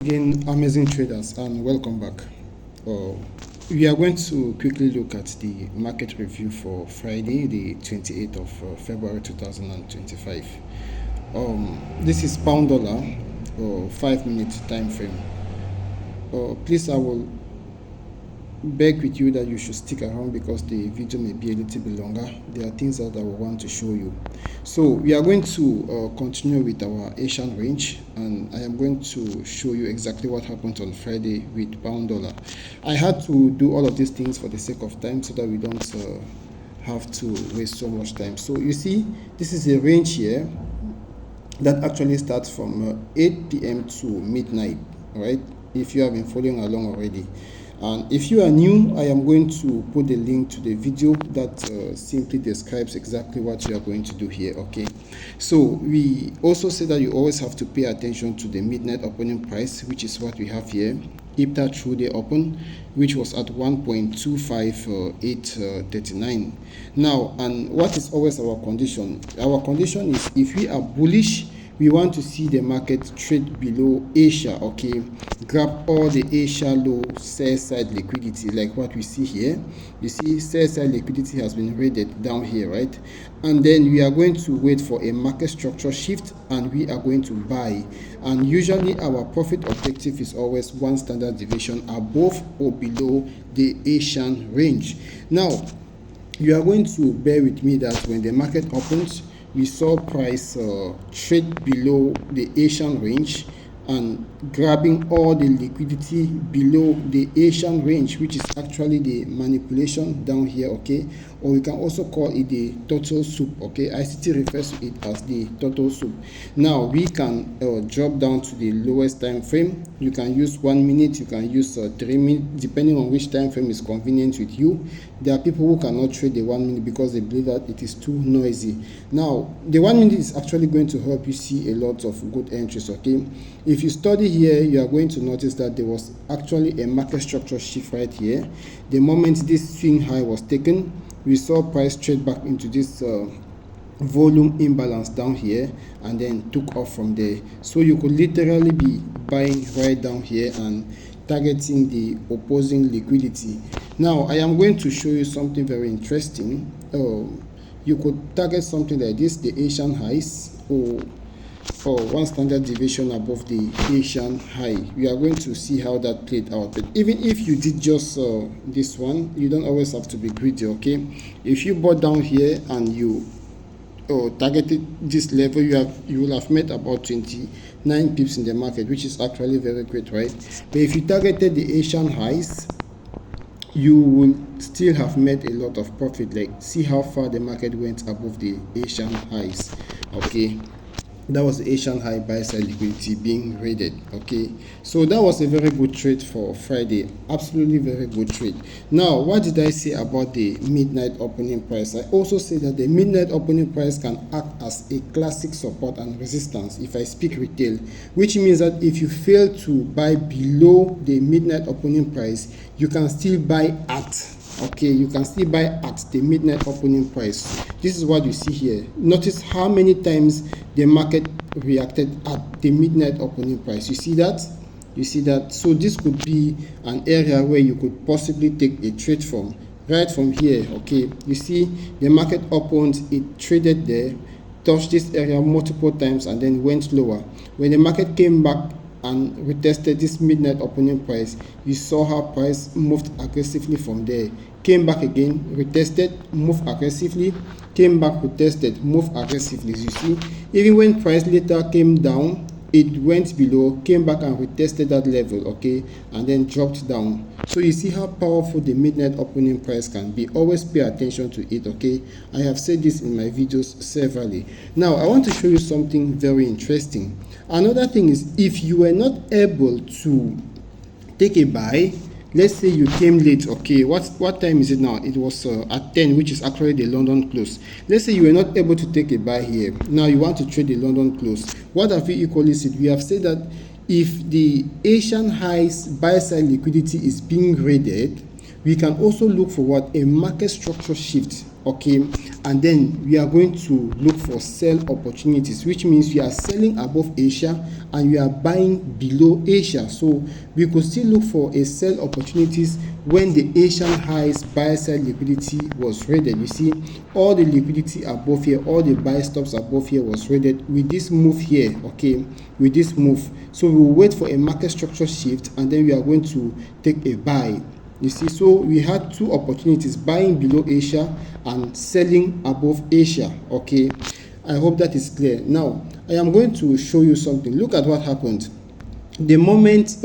Again, amazing traders, and welcome back. We are going to quickly look at the market review for Friday, the 28th of February 2025. This is pound dollar 5-minute time frame. Please, I will beg with you that you should stick around because the video may be a little bit longer. There are things that I will want to show you. So we are going to continue with our Asian range, and I am going to show you exactly what happened on Friday with pound dollar. I had to do all of these things for the sake of time so that we don't have to waste so much time. So you see, this is a range here that actually starts from 8 p.m. to midnight, right? If you have been following along already. And if you are new, I am going to put the link to the video that simply describes exactly what you are going to do here, okay? So we also say that you always have to pay attention to the midnight opening price, which is what we have here. IPTA through the open, which was at 1.25839. Now, and what is always our condition? Our condition is if we are bullish, we want to see the market trade below Asia, okay? Grab all the Asia low sell side liquidity like what we see here. You see sell side liquidity has been raided down here, right? And then we are going to wait for a market structure shift and we are going to buy. And usually our profit objective is always one standard deviation above or below the Asian range. Now, you are going to bear with me that when the market opens, we saw price trade below the Asian range and grabbing all the liquidity below the Asian range, which is actually the manipulation down here, okay? Or we can also call it the total soup, okay? ICT refers to it as the total soup. Now we can drop down to the lowest time frame. You can use 1 minute, you can use 3 minutes, depending on which time frame is convenient with you. There are people who cannot trade the 1 minute because they believe that it is too noisy. Now the 1 minute is actually going to help you see a lot of good entries, okay? If you study here, you are going to notice that there was actually a market structure shift right here. The moment this swing high was taken, we saw price trade back into this volume imbalance down here and then took off from there. So you could literally be buying right down here and targeting the opposing liquidity. Now I am going to show you something very interesting. You could target something like this, the Asian highs, or one standard deviation above the Asian high. We are going to see how that played out. But even if you did just this one, you don't always have to be greedy, okay? If you bought down here and you targeted this level, you will have made about 29 pips in the market, which is actually very great, right? But if you targeted the Asian highs, you will still have made a lot of profit. Like, see how far the market went above the Asian highs, okay? That was the Asian high buy side liquidity being raided, okay? So that was a very good trade for Friday, absolutely very good trade. Now, what did I say about the midnight opening price? I also say that the midnight opening price can act as a classic support and resistance if I speak retail, which means that if you fail to buy below the midnight opening price, you can still buy at, okay, you can still buy at the midnight opening price. This is what you see here. Notice how many times the market reacted at the midnight opening price. You see that? You see that? So this could be an area where you could possibly take a trade from, right from here, okay? You see the market opened, it traded there, touched this area multiple times and then went lower. When the market came back and retested this midnight opening price, you saw how price moved aggressively from there, came back again, retested, moved aggressively, came back, retested, moved aggressively. You see, even when price later came down, it went below, came back and retested that level, okay, and then dropped down. So you see how powerful the midnight opening price can be. Always pay attention to it, okay? I have said this in my videos severally. Now I want to show you something very interesting. Another thing is, if you were not able to take a buy, let's say you came late, okay, what time is it now? It was at 10, which is actually the London close. Let's say you were not able to take a buy here. Now you want to trade the London close. What have we equally said? We have said that if the Asian highs buy side liquidity is being raided, we can also look for what? A market structure shift okay, and then we are going to look for sell opportunities, which means we are selling above Asia and we are buying below Asia. So we could still look for a sell opportunities when the Asian highs buy side liquidity was raided. You see all the liquidity above here, all the buy stops above here was raided with this move here, okay, with this move. So we will wait for a market structure shift and then we are going to take a buy. You see, so we had two opportunities, buying below Asia and selling above Asia, okay. I hope that is clear. Now I am going to show you something. Look at what happened the moment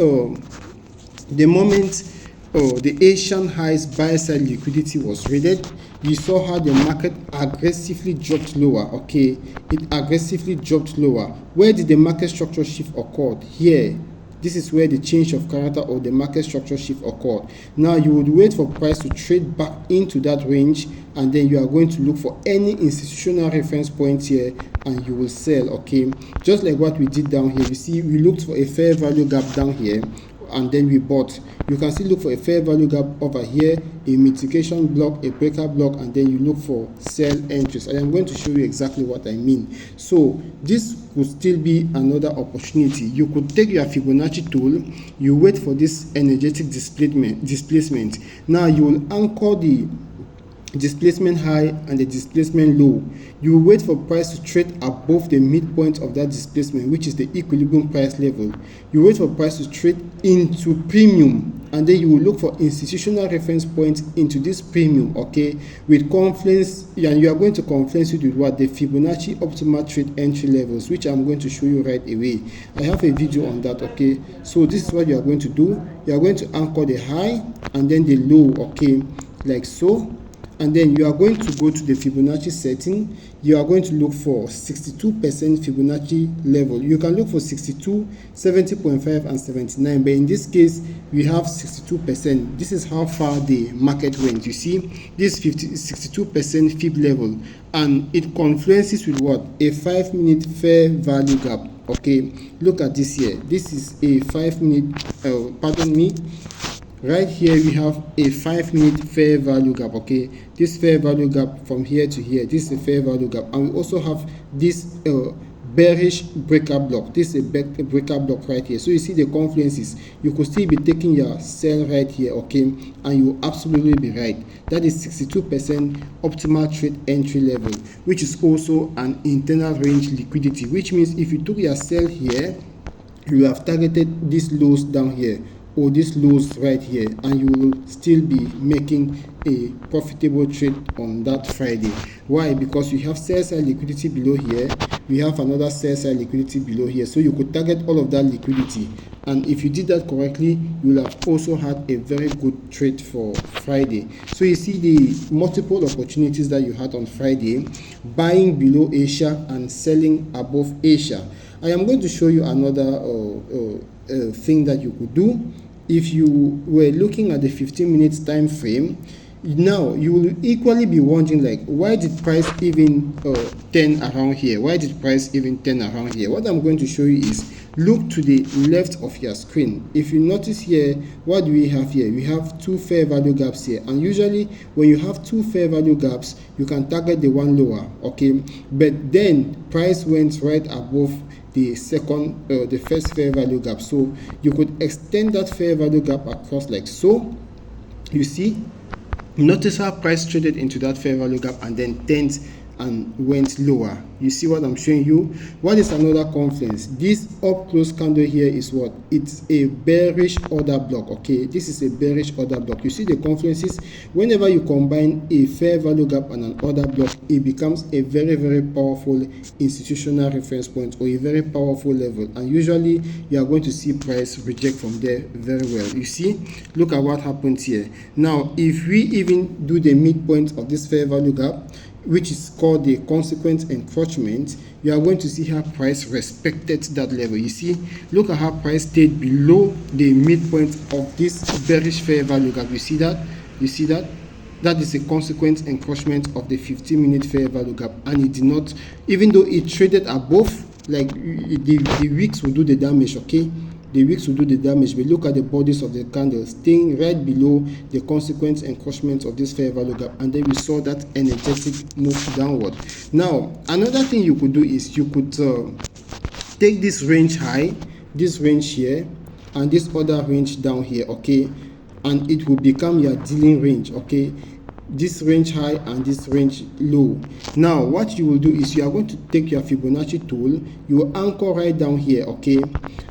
the Asian highs buy side liquidity was raided. You saw how the market aggressively dropped lower, okay. It aggressively dropped lower. Where did the market structure shift occurred? Here. This is where the change of character or the market structure shift occurred. Now you would wait for price to trade back into that range and then you are going to look for any institutional reference point here and you will sell, okay. Just like what we did down here. You see we looked for a fair value gap down here and then we bought. You can still look for a fair value gap over here, a mitigation block, a breaker block, and then you look for sell entries. I am going to show you exactly what I mean. So this could still be another opportunity. You could take your Fibonacci tool, you wait for this energetic displacement. Now you will anchor the displacement high and the displacement low. You will wait for price to trade above the midpoint of that displacement, which is the equilibrium price level. You wait for price to trade into premium and then you will look for institutional reference points into this premium, okay, with confluence, and you are going to confluence it with what? The Fibonacci optimal trade entry levels, which I'm going to show you right away. I have a video on that, okay. So this is what you are going to do. You are going to anchor the high and then the low, okay, like so. And then you are going to go to the Fibonacci setting. You are going to look for 62% Fibonacci level. You can look for 62, 70.5 and 79, but in this case we have 62%. This is how far the market went. You see this 62% Fib level, and it confluences with what? A 5-minute fair value gap, okay. Look at this here. This is a 5-minute pardon me. Right here we have a 5-minute fair value gap, okay. This fair value gap from here to here, this is a fair value gap, and we also have this bearish breaker block. This is a breaker block right here. So you see the confluences. You could still be taking your sell right here, okay, and you will absolutely be right. That is 62% optimal trade entry level, which is also an internal range liquidity, which means if you took your sell here, you have targeted these lows down here or these lows right here, and you will still be making a profitable trade on that Friday. Why? Because we have sell side liquidity below here, we have another sell side liquidity below here, so you could target all of that liquidity, and if you did that correctly, you will have also had a very good trade for Friday. So you see the multiple opportunities that you had on Friday, buying below Asia and selling above Asia. I am going to show you another thing that you could do. If you were looking at the 15 minutes time frame, now you will equally be wondering, like, why did price even turn around here? Why did price even turn around here? What I'm going to show you is, look to the left of your screen. If you notice here, what do we have here? We have two fair value gaps here, and usually when you have two fair value gaps, you can target the one lower, okay. But then price went right above the first fair value gap, so you could extend that fair value gap across like so. You see, notice how price traded into that fair value gap and then turned and went lower. You see what I'm showing you? What is another confluence? This up close candle here is what? It's a bearish order block, okay. This is a bearish order block. You see the confluences. Whenever you combine a fair value gap and an order block, it becomes a very, very powerful institutional reference point, or a very powerful level, and usually you are going to see price reject from there very well. You see, look at what happens here. Now if we even do the midpoint of this fair value gap, which is called the consequent encroachment, you are going to see how price respected that level. You see, look at how price stayed below the midpoint of this bearish fair value gap. You see that? You see that? That is a consequent encroachment of the 15-minute fair value gap, and it did not, even though it traded above, like the wicks will do the damage, okay. the wicks will do the damage, but look at the bodies of the candles staying right below the consequent encroachment of this fair value gap, and then we saw that energetic move downward. Now another thing you could do is you could take this range high, this range here, and this other range down here, okay, and it will become your dealing range, okay, this range high and this range low. Now what you will do is you are going to take your Fibonacci tool, you will anchor right down here, okay,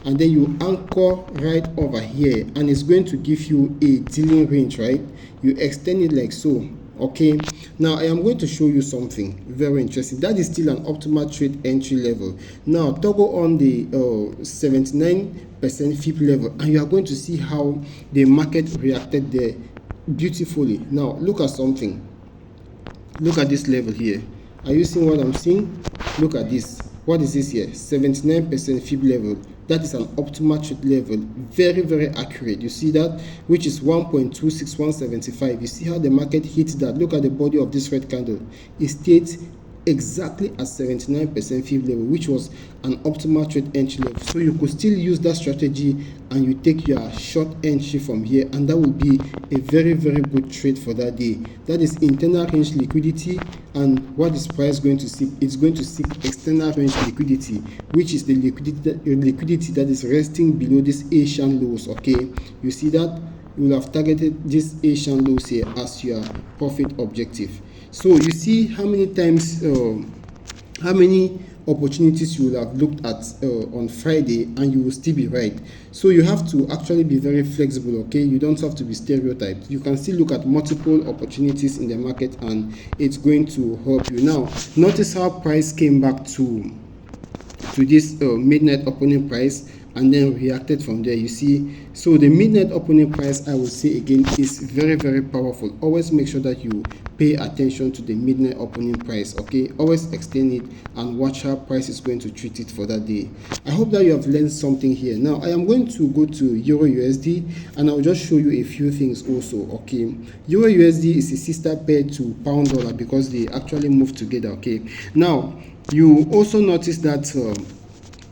and then you anchor right over here, and it's going to give you a dealing range, right? You extend it like so, okay. Now I am going to show you something very interesting. That is still an optimal trade entry level. Now toggle on the 79% FIP level, and you are going to see how the market reacted there beautifully. Now look at something. Look at this level here. Are you seeing what I'm seeing? Look at this. What is this here? 79% FIB level. That is an optimal trade level. Very, very accurate. You see that? Which is 1.26175. You see how the market hits that? Look at the body of this red candle. It stays exactly at 79% FIB level, which was an optimal trade entry level. So you could still use that strategy and you take your short entry from here, and that will be a very, very good trade for that day. That is internal range liquidity, and what is price going to seek? It's going to seek external range liquidity, which is the liquidity that is resting below this Asian lows, okay. You see that? You will have targeted this Asian lows here as your profit objective. So you see how many times, how many opportunities you will have looked at on Friday, and you will still be right. So you have to actually be very flexible, okay. You don't have to be stereotyped. You can still look at multiple opportunities in the market, and it's going to help you. Now notice how price came back to this midnight opening price and then reacted from there. You see, so the midnight opening price, I will say again, is very, very powerful. Always make sure that you pay attention to the midnight opening price, okay. Always extend it and watch how price is going to treat it for that day. I hope that you have learned something here. Now I am going to go to EURUSD, and I'll just show you a few things also, okay. EURUSD is a sister pair to pound dollar because they actually move together, okay. Now you also notice that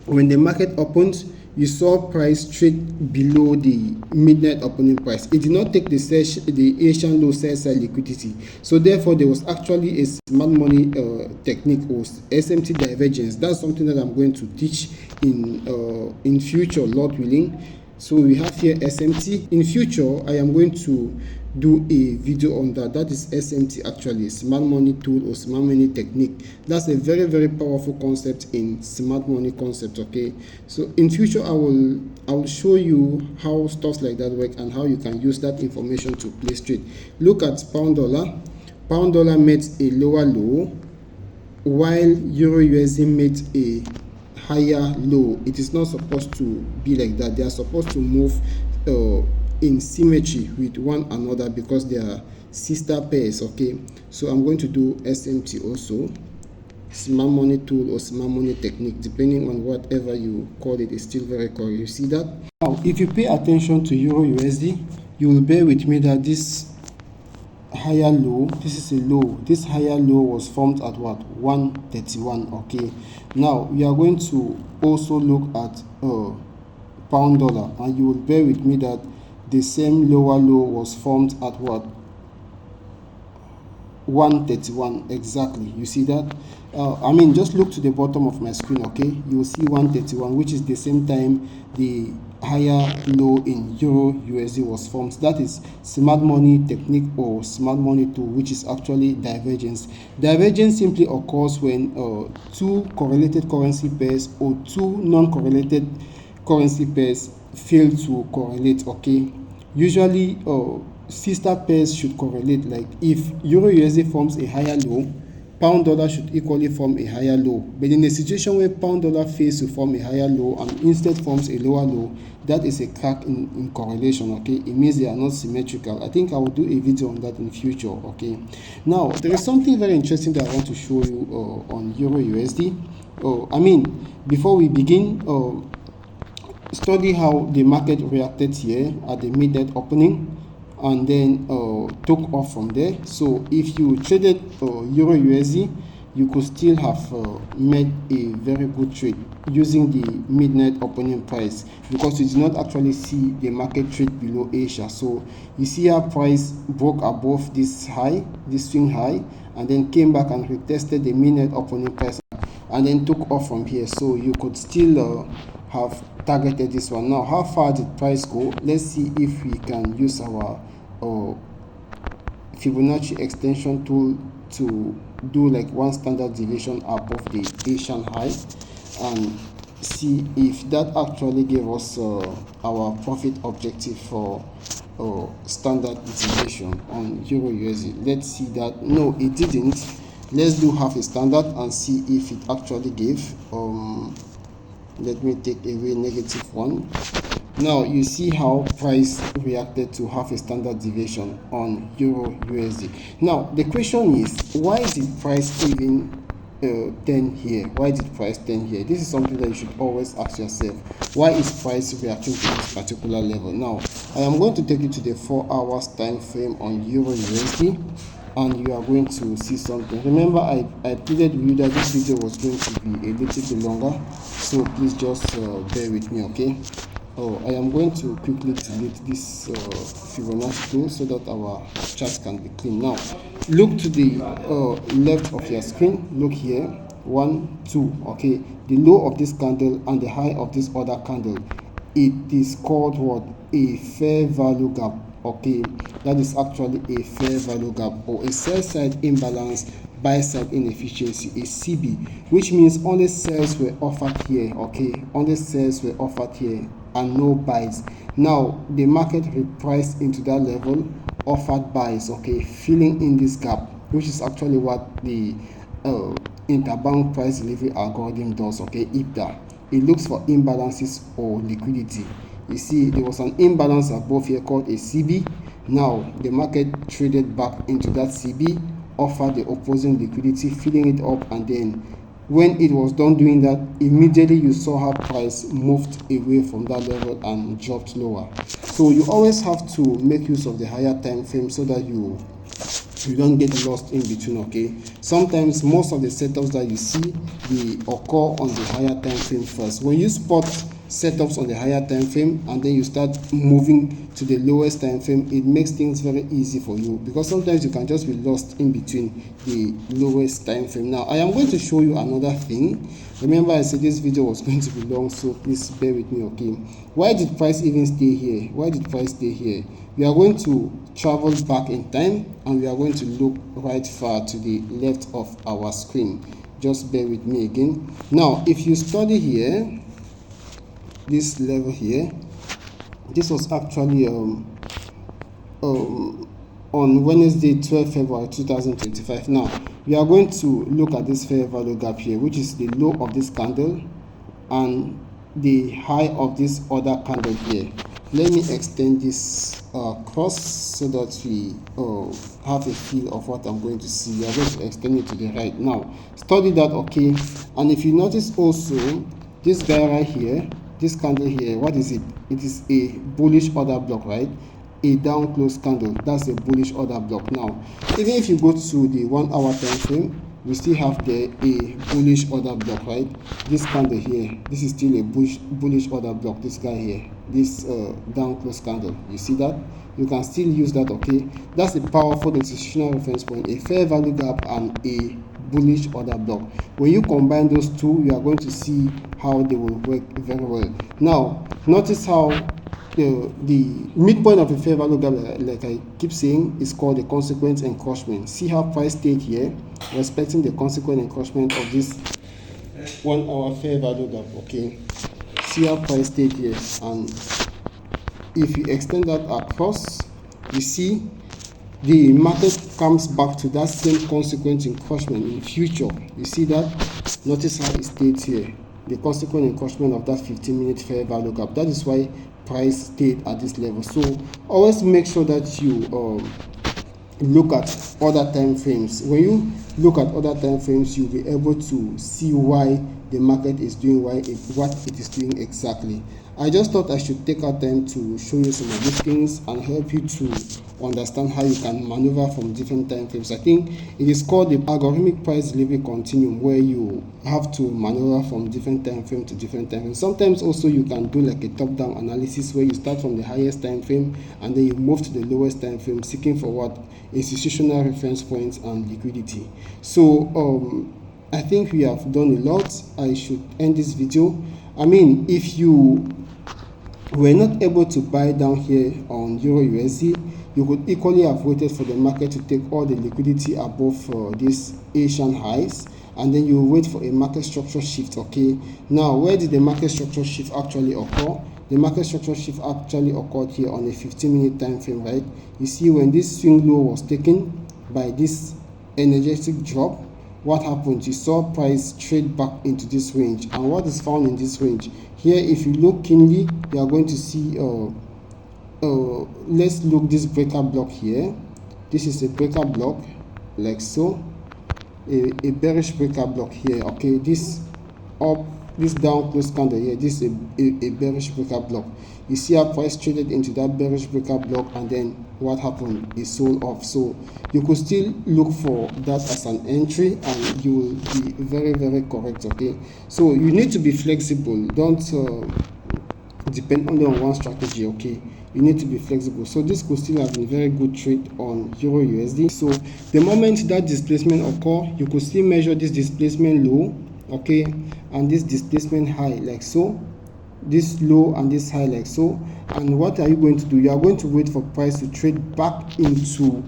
when the market opens, you saw price trade below the midnight opening price. It did not take the Asian low sell side liquidity, so therefore there was actually a smart money technique or SMT divergence. That's something that I'm going to teach in future, Lord willing. So we have here SMT. In future I am going to do a video on that. That is SMT, actually smart money tool or smart money technique. That's a very, very powerful concept in smart money concept, okay. So in future I will show you how stuff like that work and how you can use that information to place trade. Look at pound dollar. Pound dollar made a lower low while EURUSD made a higher low. It is not supposed to be like that. They are supposed to move in symmetry with one another because they are sister pairs, okay. So I'm going to do SMT also, smart money tool or smart money technique, depending on whatever you call it. Is still very correct. You see that? Now if you pay attention to EURUSD, you will bear with me that this higher low, this is a low, this higher low was formed at what? 131, okay. Now we are going to also look at pound dollar, and you will bear with me that the same lower low was formed at what? 131 exactly. You see that? I mean, just look to the bottom of my screen, okay. You will see 131, which is the same time the higher low in EURUSD was formed. That is smart money technique or smart money tool, which is actually divergence. Divergence simply occurs when two correlated currency pairs or two non-correlated currency pairs fail to correlate, okay. Usually sister pairs should correlate. Like if EURUSD forms a higher low, pound dollar should equally form a higher low. But in a situation where pound dollar fails to form a higher low and instead forms a lower low, that is a crack in correlation, okay. It means they are not symmetrical. I think I will do a video on that in the future, okay. Now there is something very interesting that I want to show you on EURUSD. I mean, before we begin, study how the market reacted here at the midnight opening and then took off from there. So if you traded EURUSD you could still have made a very good trade using the midnight opening price, because you did not actually see the market trade below Asia. So you see how price broke above this high, this swing high, and then came back and retested the midnight opening price and then took off from here. So you could still have targeted this one. Now, how far did price go? Let's see if we can use our Fibonacci extension tool to do like one standard deviation above the Asian high and see if that actually gave us our profit objective for standard deviation on Euro USD. Let's see that. No, it didn't. Let's do half a standard and see if it actually gave. Let me take away -1. Now you see how price reacted to half a standard deviation on Euro USD. Now the question is, why did price even turn here? Why did price turn here? This is something that you should always ask yourself. Why is price reacting to this particular level? Now I am going to take you to the 4 hours time frame on Euro USD, and you are going to see something. Remember, I pleaded with you that this video was going to be a little bit longer, so please just bear with me, okay? I am going to quickly delete this Fibonacci tool so that our chart can be clean. Now look to the left of your screen. Look here, 1, 2. Okay, the low of this candle and the high of this other candle, it is called what? A fair value gap. Okay, that is actually a fair value gap, or a sell side imbalance, buy side inefficiency, a CB, which means only sells were offered here. Okay, only sells were offered here and no buys. Now the market repriced into that level, offered buys, okay, filling in this gap, which is actually what the interbank price delivery algorithm does. Okay, IPDA, it looks for imbalances or liquidity. You see there was an imbalance above here called a CB. Now the market traded back into that CB, offered the opposing liquidity, filling it up, and then when it was done doing that, immediately you saw how price moved away from that level and dropped lower. So you always have to make use of the higher time frame so that you don't get lost in between. Okay, sometimes most of the setups that you see, they occur on the higher time frame first. When you spot setups on the higher time frame and then you start moving to the lowest time frame, it makes things very easy for you, because sometimes you can just be lost in between the lowest time frame. Now I am going to show you another thing. Remember, I said this video was going to be long, so please bear with me. Okay, why did price even stay here? Why did price stay here? We are going to travel back in time and we are going to look right far to the left of our screen. Just bear with me again. Now if you study here, this level here, this was actually on Wednesday 12 February 2025. Now we are going to look at this fair value gap here, which is the low of this candle and the high of this other candle here. Let me extend this cross so that we have a feel of what I'm going to see. We are going to extend it to the right. Now study that, okay? And if you notice also, this guy right here, this candle here, what is it? It is a bullish order block, right? A down close candle, that's a bullish order block. Now even if you go to the 1 hour time frame, we still have there a bullish order block, right? This candle here, this is still a bullish order block. This guy here, this down close candle, you see that? You can still use that. Okay, that's a powerful institutional reference point, a fair value gap and a bullish order block. When you combine those two, you are going to see how they will work very well. Now notice how the midpoint of the fair value gap, like I keep saying, is called the consequent encroachment. See how price stayed here, respecting the consequent encroachment of this 1 hour fair value gap. Okay, see how price stayed here, and if you extend that across, you see the market comes back to that same consequent encroachment in future. You see that? Notice how it stayed here, the consequent encroachment of that 15-minute fair value gap. That is why price stayed at this level. So always make sure that you look at other time frames. When you look at other time frames, you'll be able to see why the market is doing what it is doing exactly. I just thought I should take our time to show you some of these things and help you to understand how you can maneuver from different time frames. I think it is called the algorithmic price delivery continuum, where you have to maneuver from different time frame to different time frame. Sometimes also you can do like a top-down analysis where you start from the highest time frame and then you move to the lowest time frame, seeking for what? Institutional reference points and liquidity. So I think we have done a lot. I should end this video. I mean, if you were not able to buy down here on EURUSD, you could equally have waited for the market to take all the liquidity above these Asian highs, and then you wait for a market structure shift. Okay, now where did the market structure shift actually occur? The market structure shift actually occurred here on a 15-minute time frame, right? You see, when this swing low was taken by this energetic drop, what happened? You saw price trade back into this range, and what is found in this range here, if you look keenly, you are going to see let's look this breaker block here. This is a breaker block like so, a bearish breaker block here. Okay, this down close candle here, this is a bearish breaker block. You see how price traded into that bearish breaker block, and then what happened? It sold off. So you could still look for that as an entry, and you will be very, very correct. Okay, so you need to be flexible. Don't depend only on one strategy. Okay, you need to be flexible. So this could still have been a very good trade on EURUSD. So the moment that displacement occur, you could still measure this displacement low, okay, and this displacement high like so, this low and this high like so. And what are you going to do? You are going to wait for price to trade back into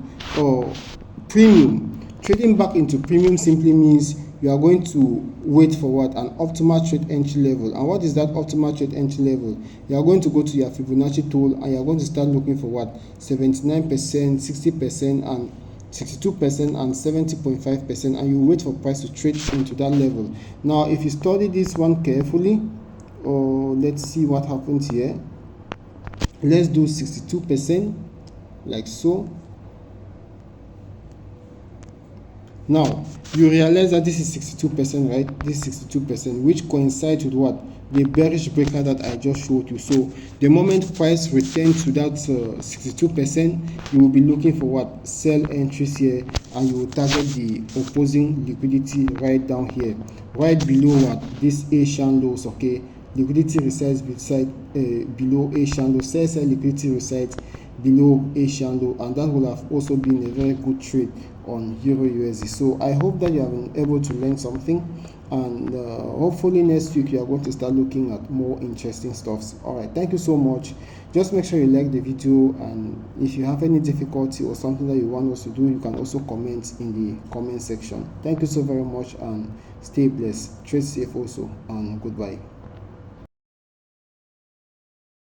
premium. Trading back into premium simply means you are going to wait for what? An optimal trade entry level. And what is that optimal trade entry level? You are going to go to your Fibonacci tool, and you are going to start looking for what? 79%, 60%, and 62% and 70.5%, and you wait for price to trade into that level. Now if you study this one carefully, let's see what happens here. Let's do 62% like so. Now you realize that this is 62%, right? This is 62%, which coincides with what? The bearish breaker that I just showed you. So the moment price returns to that 62%, you will be looking for what? Sell entries here, and you will target the opposing liquidity right down here, right below what? This Asian lows. Okay, liquidity resides beside below Asian low. Sell liquidity resides below Asian low, and that will have also been a very good trade on EURUSD. So I hope that you have been able to learn something, and hopefully next week you are going to start looking at more interesting stuffs. All right, thank you so much. Just make sure you like the video, and if you have any difficulty or something that you want us to do, you can also comment in the comment section. Thank you so very much, and stay blessed, trade safe also, and goodbye.